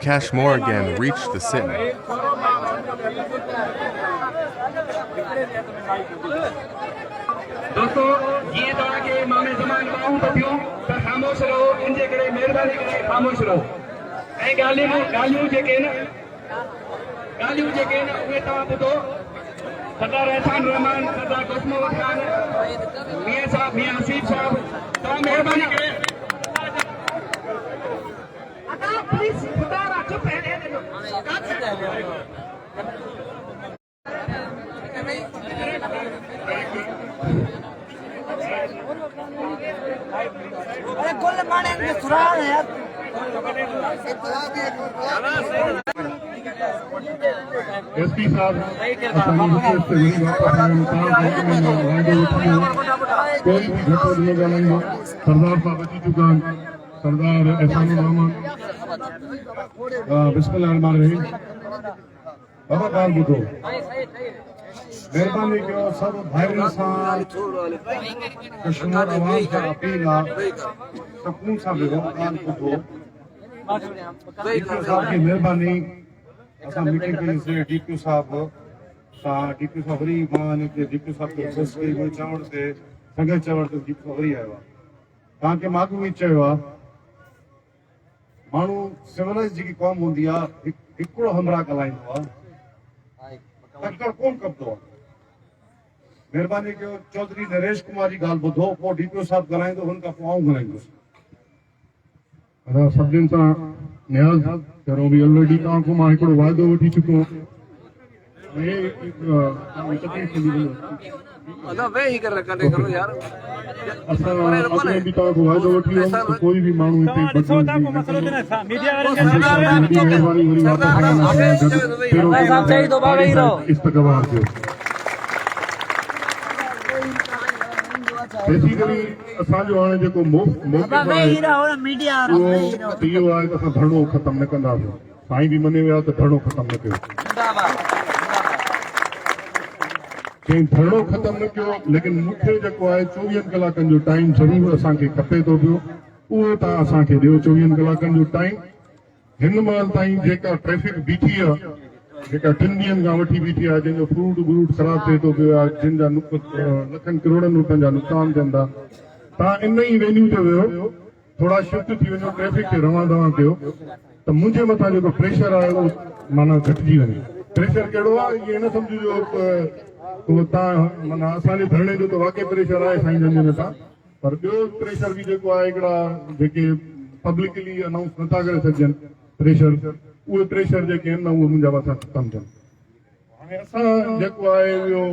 Cash Morgan reached the sit-in. दोस्तों ये दौड़ा के मामे ज़मान बाहूं तो थियो त खामोश रहो इनजे करे मेहरबानी करे खामोश रहो ऐं ॻाल्हियूं जेके न उहे तव्हां ॿुधो सरदार एहसान रहमान सरदार दुश्मन खान मियां साहब मियां हसीब साहब तव्हां मेहरबानी करे प्लीज खुदा चुप है अरे गोल माने में सुराग है यार एसपी साहब कोई भी घटना नहीं जानेंगे सरदार साहब अची चुका है सरदार एहसान रहमान बिस्मिल्लाहिर्रहमानिर्रहीम बाबा ॻाल्हि ॿुधो मेहरबानी कयो सभु भाइरनि सां कश्मीर आवाम खां अपील आहे सुकून सां वेहो ॻाल्हि ॿुधो डीपीओ साहब की मेहरबानी असां मीटिंग कईसीं डीपीओ साहब सां डीपीओ साहब वरी मां हिनखे डीपीओ साहब खे रिक्वेस्ट कई मुंहिंजे चवण ते संगत चवण ते डीपीओ वरी आयो आहे तव्हांखे मां बि चयो आहे माण्हू सिविलाइज़ जेकी क़ौम हूंदी आहे हिकिड़ो हमराह ॻाल्हाईंदो आहे तकड़ कोन कंदो आहे मेहरबानी कयो चौधरी नरेश कुमार जी ॻाल्हि ॿुधो पोइ डीपीओ साहब ॻाल्हाईंदो हुन खां पोइ आउं ॻाल्हाईंदुसि सभिनीनि सां न्याज़ पहिरों बि ऑलरेडी तव्हां खां मां हिकिड़ो वाइदो वठी चुको कोई भी माण्हू इस्तक़बाल कयो बेसिकली असांजो हाणे जेको इहो आहे त असां धरणो ख़तमु न कंदासीं साईं बि मञे विया त धरणो ख़तमु न कयो चई धरणो ख़तमु न कयो लेकिन मूंखे जेको आहे 24 कलाकनि जो टाइम ज़रूरु असांखे खपे थो पियो उहो तव्हां असांखे ॾियो 24 कलाकनि जो टाइम हिन महिल ताईं जेका ट्रैफिक बीठी आहे जेका 3 ॾींहंनि खां वठी बीठी आहे जंहिंजो फ्रूट व्रूट ख़राबु थिए थो पियो आहे जिन जा लखनि करोड़नि रुपयनि जा नुक़सान थियनि था तव्हां इन ई वेन्यू ते वियो थोरा शिफ्ट थी वञो ट्रैफिक खे रवां दवां कयो त मुंहिंजे मथां जेको प्रेशर आहे उहो माना घटिजी वञे प्रेशर कहिड़ो आहे इहे न सम्झो तव्हां माना असांजे धरणे जो त वाक़ई प्रेशर आहे साईं जन जे मथां पर ॿियो प्रेशर बि जेको आहे हिकिड़ा जेके पब्लिकली अनाउंस नथा करे सघजनि प्रेशर उहे प्रेशर जेके आहिनि न उहे मुंहिंजा मथां ख़तमु थियनि हाणे असां जेको आहे इहो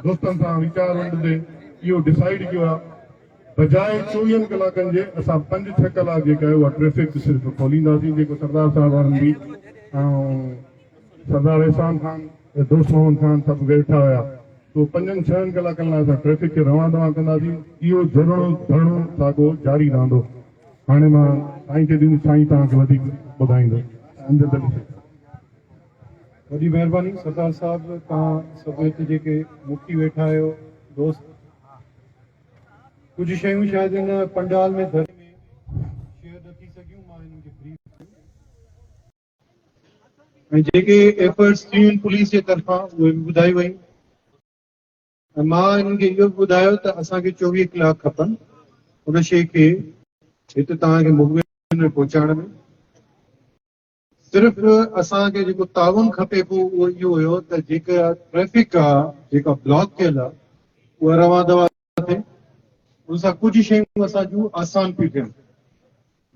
दोस्तनि सां वीचार वंडदे इहो डिसाइड कयो आहे बजाए 24 कलाकनि जे असां 5-6 कलाक जेका आहे उहा ट्रैफिक सिर्फ़ु खोलींदासीं जेको सरदार साहब वारनि बि ऐं सरदार एहसान खान दोस्त मोहन खान सभु वेठा हुया तो 5-6 कलाकनि लाइ असां ट्रैफिक खे रवां दवां कंदासीं इहो धरणो साॻो जारी रहंदो हाणे मां साईं खे ॾींदुसि साईं तव्हांखे वधीक ॿुधाईंदो वॾी महिरबानी सरदार साहब तव्हां सभु हिते जेके मुखी वेठा आहियो दोस्त कुछ शयूं शायद इन पंडाल में धरे में शेयर न थी सघियूं मां हिननि खे ब्रीफ ऐं जेके एफर्ट्स थियूं पुलिस जे तरफ़ां उहे बि ॿुधाई वयूं ऐं मां हिननि खे इहो बि ॿुधायो त असांखे 24 कलाक खपनि उन शइ खे हिते तव्हांखे मुगवे में पहुचाइण में सिर्फ़ असांखे जेको ताउन खपे पोइ उहो इहो हुयो त जेका ट्रैफिक आहे जेका ब्लॉक कयल आहे उहा रवां दवा थिए उन सां कुझु शयूं असां जूं आसान थियूं थियनि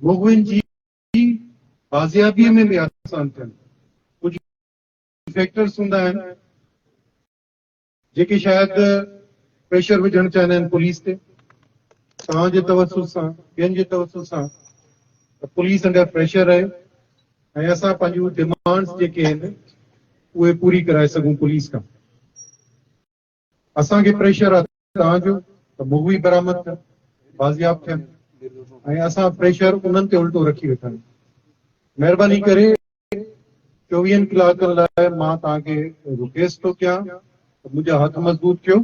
मुगविन जी बाज़ियाबीअ में बि आसान थियनि कुझु फैक्टर्स हूंदा आहिनि जेके शायदि प्रेशर विझणु चाहींदा आहिनि पुलिस ते तव्हांजे तवसुल सां ॿियनि जे तवसुल सां पुलिस अंडर प्रेशर आहे ऐं असां पंहिंजूं डिमांड्स जेके आहिनि उहे पूरी कराए सघूं पुलिस खां असांखे प्रेशर आहे तव्हांजो त मुगवी बरामद थियनि बाज़ियाब थियनि ऐं असां प्रेशर उन्हनि ते उल्टो रखी वेठा आहियूं महिरबानी करे 24 कलाकनि लाइ मां तव्हांखे रिक्वेस्ट थो कयां मुंहिंजा हथ मज़बूत कयो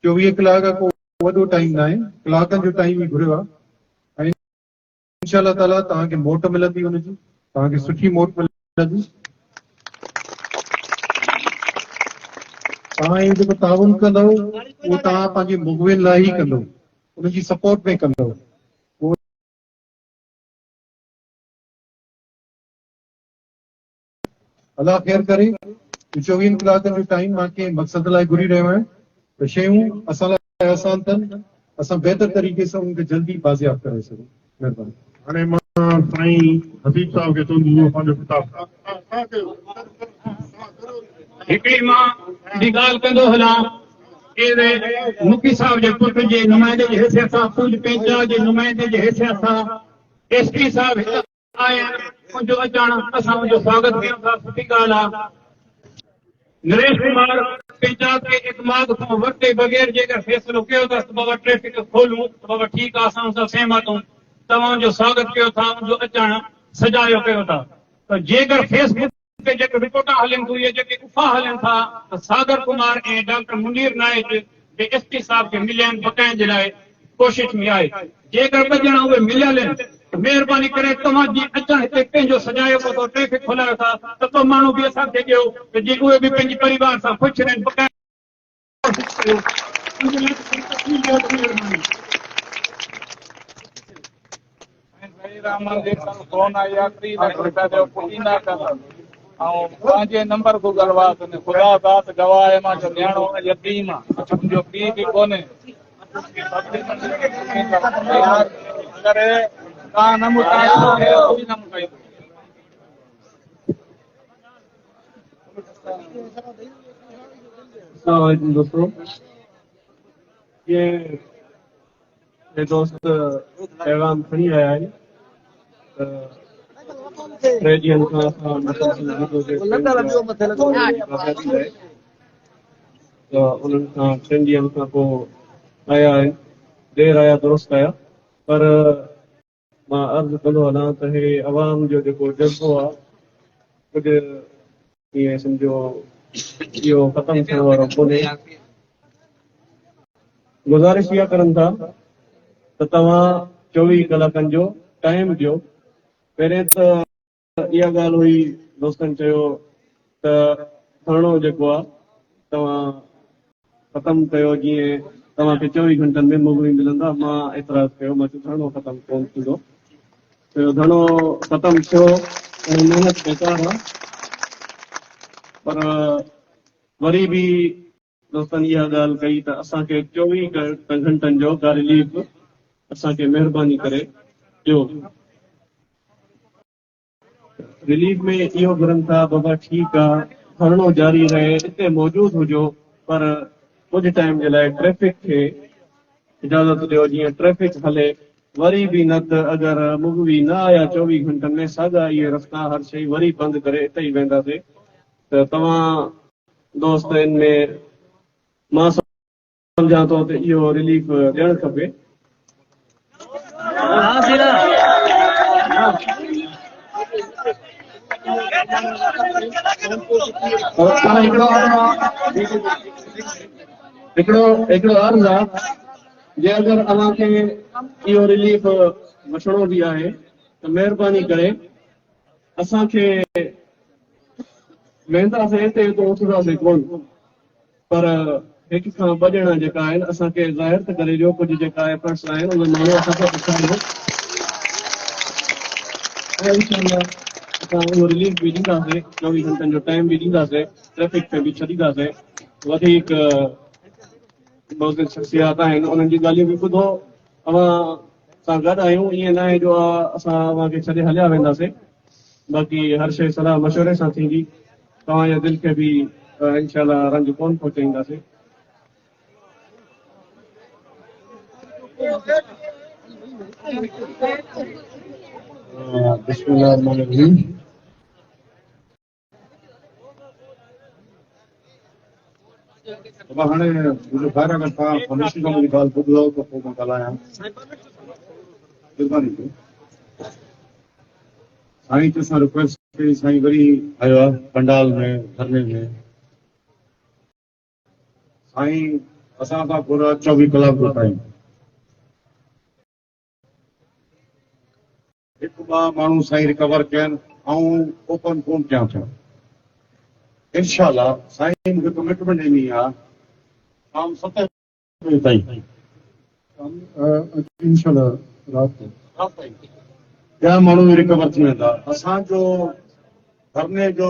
24 कलाक को वॾो टाइम न आहे कलाकनि जो टाइम ई घुरियो आहे ऐं इंशाअल्लाह ताला तव्हांखे मोट मिलंदी हुनजी तव्हांखे सुठी मोट मिलंदी। तव्हां इहो जेको ताउन कंदव उहो तव्हां पंहिंजे मुगविन लाइ ई कंदव, उनजी सपोर्ट में कंदव। अल्लाह ख़ैर करे। 24 कलाकनि जो टाइम मां कंहिं मक़सद लाइ घुरी रहियो आहियां त शयूं असां लाइ आसान अथनि, असां बहितर तरीक़े सां उनखे जल्दी बाज़ियाब करे सघूं। महिरबानी। हाणे मां साईं हबीब साहब खे चवंदुसि पंहिंजो किताब हिकिड़ी मां जी ॻाल्हि कंदो हलां मुखी साहब जे पुट जे नुमाइंदे जी हैसियत सां, पूज पेंचा जे नुमाइंदे जी हैसियत सां एसपी साहब हिते आया आहिनि। मुंहिंजो अचणु असां मुंहिंजो स्वागत कयूं था, सुठी ॻाल्हि आहे। नरेश कुमार पेंचा के इतमाद खां वरिते बग़ैर जेकर फ़ैसिलो कयो अथसि त बाबा ट्रैफिक खोलूं त बाबा ठीकु आहे, असां सां सहमत आहियूं। तव्हांजो स्वागत कयो था, मुंहिंजो अचणु सजायो कयो था। त जेकर फेसबुक ते जेके रिपोर्टा हलनि थियूं, इहे जेके उफ़ा हलनि था त सागर कुमार ऐं डॉक्टर मुनीर नाइक जे एसपी साहब खे मिलियनि बकाइण जे लाइ कोशिश में आहे। जेकर ॿ ॼणा उहे मिलियल आहिनि त महिरबानी करे तव्हां जी अचणु हिते पंहिंजो सजायो पियो अथव, ट्रैफिक खोलायो था, त ॿ माण्हू बि असांखे ॾियो त जीअं उहे बि पंहिंजे परिवार सां ख़ुशि रहनि। बकाइण फोन आई आहे 3 लाख रुपया जो पुदीना कंदम ऐं पंहिंजे नंबर गूगल वास ने खुदा दात गवाह है मां जो न्याणो यतीम मुंहिंजो पीउ बि कोन्हे। करे तव्हां न मुकायो दोस्तों, ये दोस्त पैगाम खणी आया है रेडियन का उन्हनि खां 3 ॾींहंनि खां पोइ आया आहिनि। देर आया दुरुस्त आया, पर मां अर्ज़ु कंदो हलां त हे अवाम जो जेको जज़्बो आहे कुझु ईअं सम्झो इहो ख़तमु थियण वारो कोन्हे। गुज़ारिश इहा करनि था त तव्हां 24 कलाकनि जो टाइम ॾियो। पहिरें त इहा ॻाल्हि हुई, दोस्तनि चयो त धरणो जेको आहे तव्हां ख़तमु कयो, जीअं तव्हांखे 24 घंटनि में मुगवी मिलंदा। मां एतिराज़ कयो, मां चयो धरणो ख़तमु कोन थींदो। धरणो ख़तमु थियो ऐं महिनत बेकार आहे, पर वरी बि दोस्तनि इहा ॻाल्हि कई त असांखे 24 घंटनि जो का रिलीफ असांखे महिरबानी करे ॾियो। रिलीफ में इहो घुरनि था बाबा ठीकु आहे धरणो जारी रहे, हिते मौजूदु हुजो, पर कुझु टाइम जे लाइ ट्रैफिक खे इजाज़त ॾियो, जीअं ट्रैफिक हले। वरी बि न त अगरि मुगवी न आया 24 घंटनि में, साॻा इहे रस्ता हर शइ वरी बंदि करे हिते ई वेंदासीं। त तव्हां दोस्त इन में मां सम्झां थो त इहो रिलीफ ॾियणु खपे। हिकिड़ो अर्ज़ु आहे, जे अगरि अव्हांखे इहो रिलीफ वठिणो बि आहे त महिरबानी करे असांखे वेंदासीं हिते तो उथंदासीं कोन, पर हिक खां ॿ ॼणा जेका आहिनि असांखे ज़ाहिर त करे ॾियो कुझु जेका एफर्ट्स आहिनि उन माण्हू असांखे ॾेखारियो ऐं इंशाअल्लाह असां उहो रिलीफ बि ॾींदासीं। 24 घंटनि जो टाइम बि ॾींदासीं, ट्रैफिक ते बि छॾींदासीं। वधीक शख़्सियात आहिनि, उन्हनि जी ॻाल्हियूं बि ॿुधो। अवां सां गॾु आहियूं, ईअं न आहे जो असां अव्हांखे छॾे हलिया वेंदासीं। बाक़ी हर शइ सलाह मशवरे सां थींदी। तव्हांजे दिलि खे बि इंशाअल्लाह रंज कोन पहुचाईंदासीं। बिस्मिल्लाहिर्रहमानिर्रहीम। हाणे मुंहिंजो ख़ैर अगरि तव्हां खामोशी सां मुंहिंजी ॻाल्हि ॿुधो त पोइ मां ॻाल्हायां। महिरबानी कयो। साईं ते असां रिक्वेस्ट कई, साईं वरी आयो आहे पंडाल में धरने में। साईं असां खां पूरा 24 कलाक जो टाइम। हिकु ॿ माण्हू साईं रिकवर कयनि, ओपन कोन कयां थो। इंशाल्लाह साईं मूंखे कमिटमेंट ॾिनी आहे शाम 7 बजे ताईं इंशाल्लाह रात को ॿिया माण्हू बि रिकवर थी वेंदा। असांजो धरने जो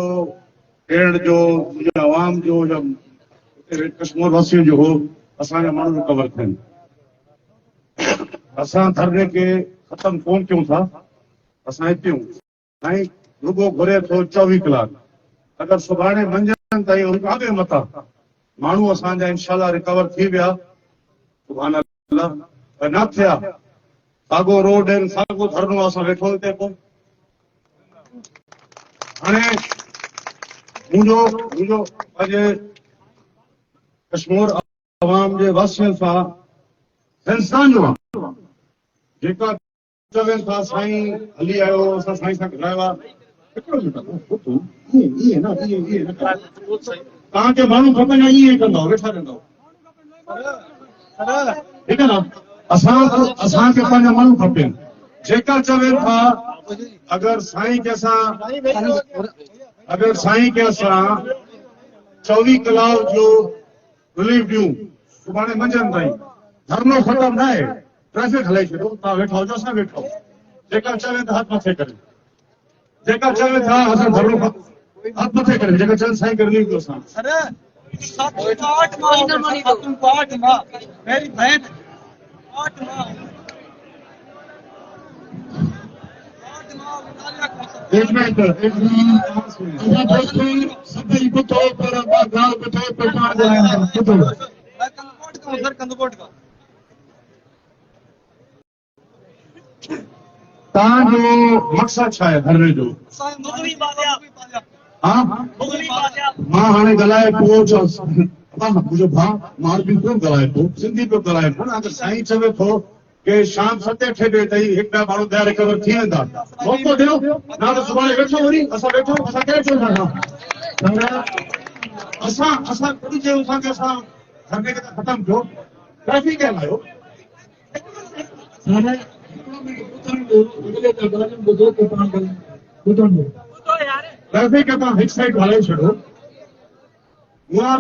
ॾियण जो मुंहिंजे आवाम जो या कश्मीर वासियुनि जो हो असांजा माण्हू रिकवर थियनि। असां धरने खे ख़तम कोन कयूं था। असां हिते आहियूं साईं रुगो घुरे थो 24 कलाक। अगरि सुभाणे मंझंदि ताईं उन खां बि मथां माण्हू असांजा इंशाल्लाह रिकवर थी विया सुभाणे अल्लाह न थिया साॻो रोड आहिनि साॻो धरनो असां वेठो हिते पोइ हाणे मुंहिंजो अॼु कश्मीर अवाम जे वासियुनि सां इंसान जो आहे जेका चवनि था साईं हली आयो असां साईं सां ॻाल्हायो आहे तव्हांखे माण्हू खपनि ईअं कंदव वेठा रहंदव ठीकु आहे न। असांखे पंहिंजा माण्हू खपनि जेका चवनि था अगरि साईं खे असां 24 कलाक जो रिलीफ ॾियूं सुभाणे मंझंदि ताईं धरनो ख़तम न आहे ट्रैफिक हलाई छॾियो तव्हां वेठा हुजो असां वेठा जेका चवनि था हथ मथे करे जेका चवनि था असां धरनो हथ मथे करे जेका चवनि साईं खे रिलीफ ॾियो असां मेरी बहन 8 माह एक मिनट सभई ॿुधो पर मां ॻाल्हि ॿुधो पर मां ॿुधो कंदकोट का तव्हांजो मक़सदु छा आहे धरने जो? हाँ मां हाणे ॻाल्हाए पियो मुंहिंजो भाउ मां बि कोन ॻाल्हाए पियो सिंधी पियो ॻाल्हाए पियो अगरि साईं चवे थो कि शाम 7-8 बजे ताईं हिकु ॿिया माण्हू ॿिया रिकवर थी वेंदा मौक़ो ॾियो न त सुभाणे वेठो वरी असां वेठो असां कहिड़े चऊं था असां ख़ुदि चयूं था कि असां धरने खे त ख़तमु कयो ट्रैफिक खे हलायो ट्रैफिक खे तव्हां हिकु साइड हलाए छॾो मां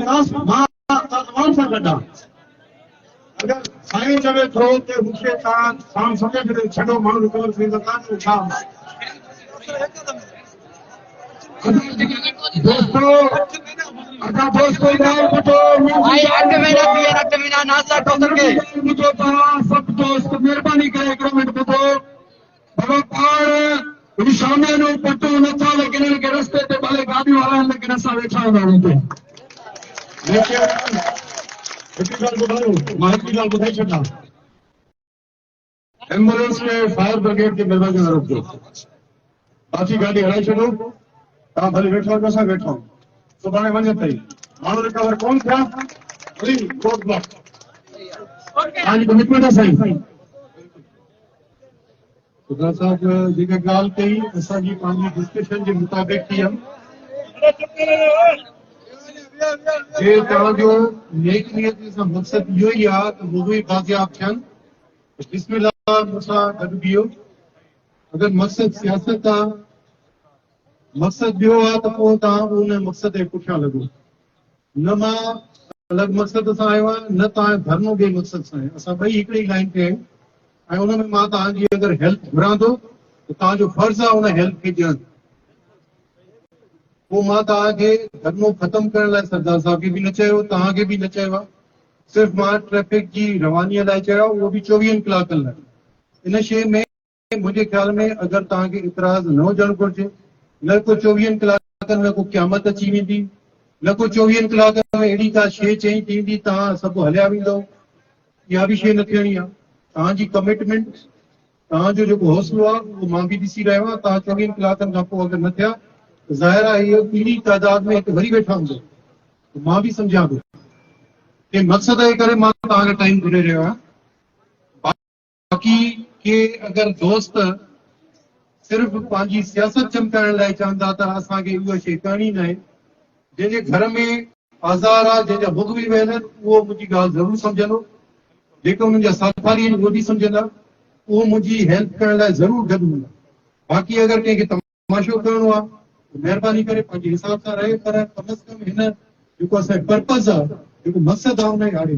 आवाम सां गॾु अगरि साईं चवे थो कि मूंखे तव्हां शाम 7 बजे छॾो माण्हू रिकवर थी वेंदा तव्हांजो छा महिरबानी करे हिकिड़ो मिंट ॿुधो बाबा पाण शाम जो पटो नथा लेकिन हिनखे रस्ते ते भले गाॾियूं हलाइनि लेकिन असां वेठा हूंदा आहियूं हिकिड़ी ॻाल्हि ॿुधायो मां हिकिड़ी ॻाल्हि ॿुधाए छॾां एम्बुलेंस में फायर ब्रिगेड खे महिरबानी करे रोकजो बाक़ी गाॾी हलाए छॾो तव्हां भले वेठो हुजो असां वेठो सुभाणे मंझंदि ताईं माण्हू रिकवर कोन थिया वरी रोड ब्लॉक तव्हांजी कमिटमेंट आहे साईं खुदा साहब जेका ॻाल्हि कई असांजी पंहिंजी डिस्कशन जे मुताबिक़ थी आहे जे तव्हांजो नेक नियत सां मक़सदु इहो ई आहे त उहो ई बाज़ियाब थियनि बिस्मिल्लाह मूंसां गॾु बीहो अगरि मक़सदु सियासत आहे मक़सदु ॿियो आहे त पोइ तव्हां उन मक़सद जे पुठियां लॻो न मां अलॻि मक़सद सां आयो आहियां न तव्हांजो धरनो ॿिए मक़सद सां आहे असां ॿई हिकिड़ी लाइन ते आहियूं ऐं उन में मां तव्हांजी अगरि हेल्प घुरां थो त तव्हांजो फर्ज़ु आहे उन हेल्प खे ॾियणु पोइ मां तव्हांखे धरनो ख़तमु करण लाइ सरदार साहिब खे बि न चयो तव्हांखे बि न चयो आहे सिर्फ़ु मां ट्रैफिक जी रवानीअ लाइ चयो उहो बि 24 कलाकनि लाइ इन शइ में मुंहिंजे ख़्याल में अगरि तव्हांखे इतराज़ न हुजणु घुरिजे न को 24 कलाकनि में को क़यामत अची वेंदी न को 24 कलाकनि में अहिड़ी का शइ चई थींदी तव्हां सभु हलिया वेंदव इहा बि शइ न थियणी आहे तव्हांजी कमिटमेंट तव्हांजो जेको हौसलो आहे उहो मां बि ॾिसी रहियो आहियां तव्हां 24 कलाकनि खां पोइ अगरि न थिया ज़ाहिर आहे इहो पीढ़ी तादाद में हिते वरी वेठा हूंदो मां बि सम्झां थो कि मक़सद जे करे मां तव्हांखे टाइम घुरे रहियो आहियां बाक़ी के अगरि दोस्त सिर्फ़ु पंहिंजी सियासत चमकाइण लाइ चवंदा त असांखे उहा शइ करणी न आहे जंहिंजे घर में आज़ार आहे जंहिंजा बुग बि वियल आहिनि उहो मुंहिंजी ॻाल्हि ज़रूरु सम्झंदो जेके उन्हनि जा साथी आहिनि उहे बि सम्झंदा उहो मुंहिंजी हेल्प करण लाइ ज़रूरु गॾु हूंदा बाक़ी अगरि कंहिंखे तमाशो करणो आहे महिरबानी करे पंहिंजे हिसाब सां रहे पर कम से कम हिन जेको असांजो पर्पज़ आहे जेको मक़सदु आहे उन खे हारे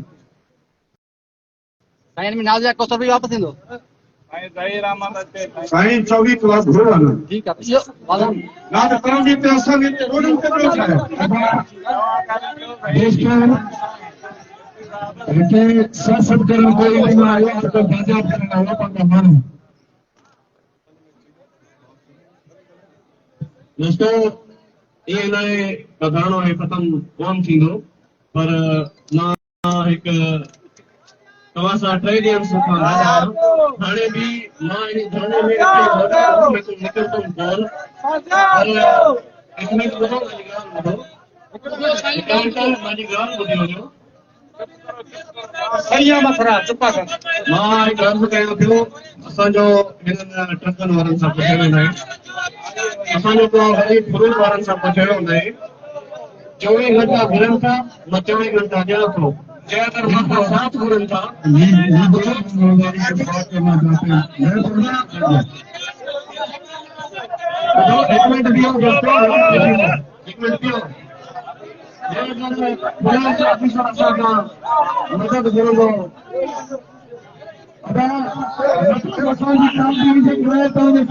साईं में नाज़िया कौसर भी वापस ईंदो साईं ज़हीर अहमद अचे साईं 24 कलाक घुरो आहे न ठीकु आहे इहो वादा ना त करंदी ते असांखे रोडनि ते पियो ठाहे हिते सियासत करण कोई न आयो त बाज़ार करण आयो पंहिंजा माण्हू दोस्तों ये लाइ गानो है खत्म कोन थींदो पर मां हिकु तव्हां सां 3 ॾींहंनि खां ॻाल्हायां हाणे बि मां इन गाने में निकिरंदुमि कोन पर हिकु मिनट ॿुधो मुंहिंजी ॻाल्हि ॿुधी वञो सही आहे मथरा चुपा कर मां हिकु अर्ज़ु कयो पियो असांजो हिननि ट्रकनि वारनि सां पुछियो वेंदा आहिनि असांजो को वरी फ्रूट वारनि सां पुछियो वेंदा आहिनि 24 घंटा घुरनि था मां 24 घंटा ॾियां थो जे अगरि मां को साथ घुरनि था हिकु मिनट बीहो दोस्तो हिकु मिनट बीहो ऑफिसर असांखां मदद घुरंदो असांजी कामगिरी जे करे तव्हांजे